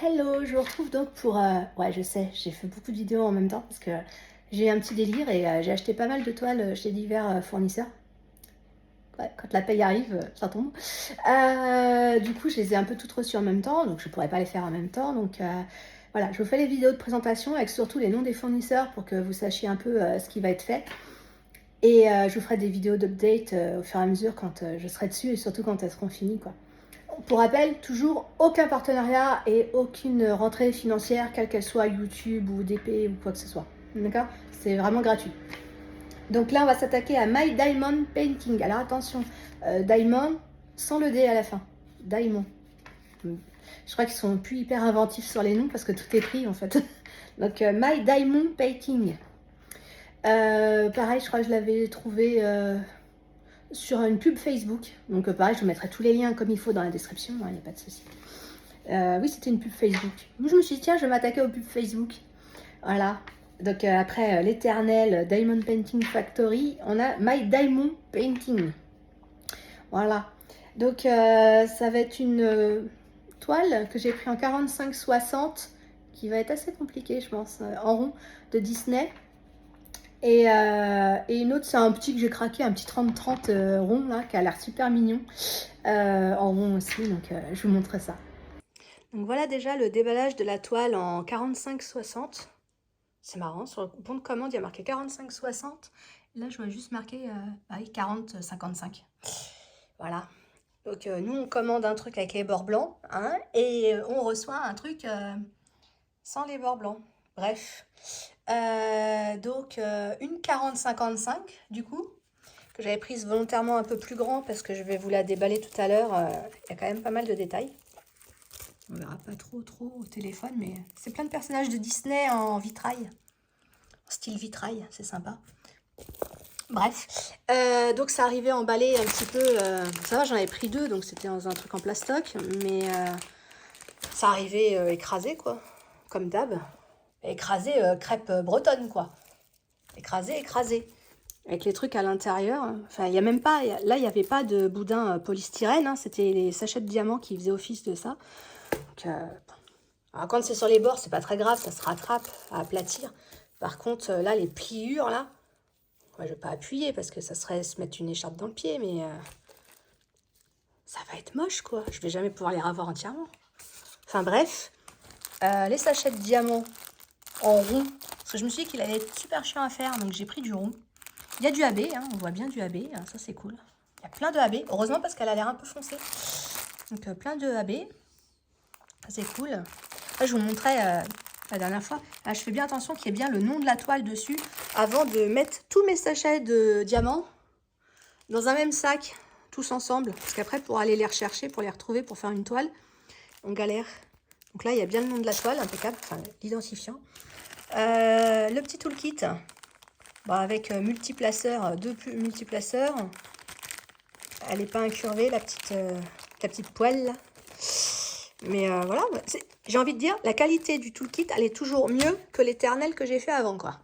Hello, je vous retrouve donc pour... Ouais, je sais, j'ai fait beaucoup de vidéos en même temps parce que j'ai eu un petit délire et j'ai acheté pas mal de toiles chez divers fournisseurs. Ouais, quand la paye arrive, ça tombe. Du coup, je les ai un peu toutes reçues en même temps, donc je pourrais pas les faire en même temps. Donc voilà, je vous fais les vidéos de présentation avec surtout les noms des fournisseurs pour que vous sachiez un peu ce qui va être fait. Et je vous ferai des vidéos d'update au fur et à mesure quand je serai dessus et surtout quand elles seront finies, quoi. Pour rappel, toujours aucun partenariat et aucune rentrée financière, quelle qu'elle soit, YouTube ou DP ou quoi que ce soit. D'accord? C'est vraiment gratuit. Donc là, on va s'attaquer à My Diamond Painting. Alors attention, Diamond sans le D à la fin. Diamond. Je crois qu'ils sont plus hyper inventifs sur les noms parce que tout est pris en fait. Donc My Diamond Painting. Pareil, je crois que je l'avais trouvé sur une pub Facebook. Donc pareil, je vous mettrai tous les liens comme il faut dans la description, il n'y a pas de souci. Oui, c'était une pub Facebook. Moi, je me suis dit, tiens, je vais m'attaquer aux pubs Facebook. Voilà. Donc après l'éternel Diamond Painting Factory, on a My Diamond Painting. Voilà. Donc ça va être une toile que j'ai pris en 45-60, qui va être assez compliquée, je pense, en rond, de Disney. Et une autre, c'est un petit que j'ai craqué, un petit 30-30 rond, là, qui a l'air super mignon, en rond aussi, donc je vous montre ça. Donc voilà déjà le déballage de la toile en 45-60. C'est marrant, sur le bon de commande, il y a marqué 45-60. Là, je vois juste marqué 40-55. Voilà. Donc nous, on commande un truc avec les bords blancs, hein, et on reçoit un truc sans les bords blancs. Bref. Donc une 40-55 du coup, que j'avais prise volontairement un peu plus grand parce que je vais vous la déballer tout à l'heure. Il y a quand même pas mal de détails. On verra pas trop au téléphone, mais c'est plein de personnages de Disney en vitrail. En style vitrail, c'est sympa. Bref, donc ça arrivait emballé un petit peu. Ça va, j'en avais pris deux, donc c'était dans un truc en plastoc, mais ça arrivait écrasé, quoi, comme d'hab. Écrasé, crêpe bretonne, quoi. Écrasé. Avec les trucs à l'intérieur. Enfin, il n'y a même pas... Là, il n'y avait pas de boudin polystyrène, hein, c'était les sachets de diamants qui faisaient office de ça. Donc, alors quand c'est sur les bords, c'est pas très grave, ça se rattrape à aplatir. Par contre, là, les pliures, là, moi, je vais pas appuyer parce que ça serait se mettre une écharpe dans le pied, mais ça va être moche, quoi. Je vais jamais pouvoir les ravoir entièrement. Enfin, bref, les sachets de diamants en rond, parce que je me suis dit qu'il allait être super chiant à faire, donc j'ai pris du rond. Il y a du AB, hein, on voit bien du AB, hein, ça c'est cool. Il y a plein de AB, heureusement parce qu'elle a l'air un peu foncée. Donc plein de AB, c'est cool. Là, je vous montrais la dernière fois, là, je fais bien attention qu'il y ait bien le nom de la toile dessus avant de mettre tous mes sachets de diamants dans un même sac, tous ensemble. Parce qu'après, pour aller les rechercher, pour les retrouver, pour faire une toile, on galère. Donc là, il y a bien le nom de la toile, impeccable, enfin l'identifiant. Le petit toolkit, bon, avec multiplaceur, deux multiplaceurs. Elle n'est pas incurvée, la petite poêle, là. Mais voilà, j'ai envie de dire, la qualité du toolkit, elle est toujours mieux que l'éternel que j'ai fait avant, quoi.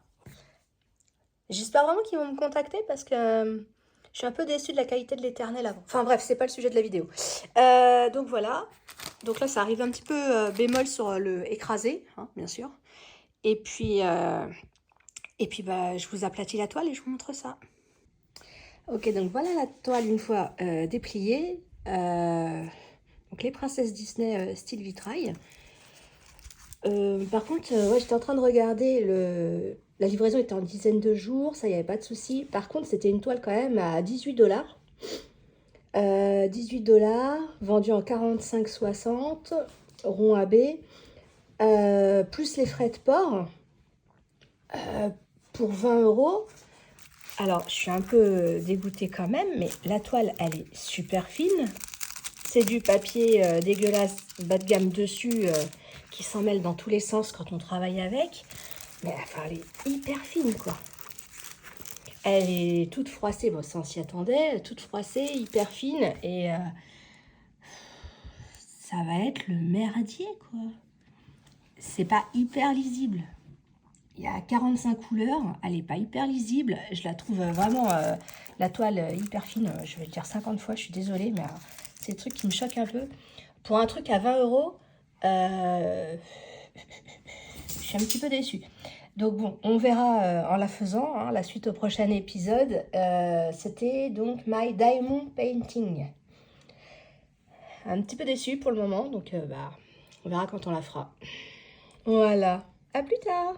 J'espère vraiment qu'ils vont me contacter parce que je suis un peu déçue de la qualité de l'éternel avant. Enfin bref, c'est pas le sujet de la vidéo. Donc voilà. Donc là, ça arrive un petit peu bémol sur le écrasé, hein, bien sûr. Et puis bah, je vous aplatis la toile et je vous montre ça. Ok, donc voilà la toile une fois dépliée. Donc les princesses Disney style vitrail. Par contre, ouais, j'étais en train de regarder, la livraison était en dizaine de jours, ça, il n'y avait pas de souci. Par contre, c'était une toile quand même à 18$. 18$, vendue en 45,60, rond AB, plus les frais de port, pour 20€. Alors, je suis un peu dégoûtée quand même, mais la toile, elle est super fine. C'est du papier dégueulasse, bas de gamme dessus, qui s'en mêle dans tous les sens quand on travaille avec. Mais enfin, elle est hyper fine, quoi. Elle est toute froissée, bon, ça on s'y attendait, toute froissée, hyper fine, et ça va être le merdier, quoi. C'est pas hyper lisible. Il y a 45 couleurs, elle n'est pas hyper lisible. Je la trouve vraiment, la toile hyper fine, je vais le dire 50 fois, je suis désolée, mais c'est le truc qui me choque un peu. Pour un truc à 20€, Je suis un petit peu déçue. Donc bon, on verra en la faisant, hein, la suite au prochain épisode. C'était donc My Diamond Painting. Un petit peu déçue pour le moment, donc on verra quand on la fera. Voilà, à plus tard.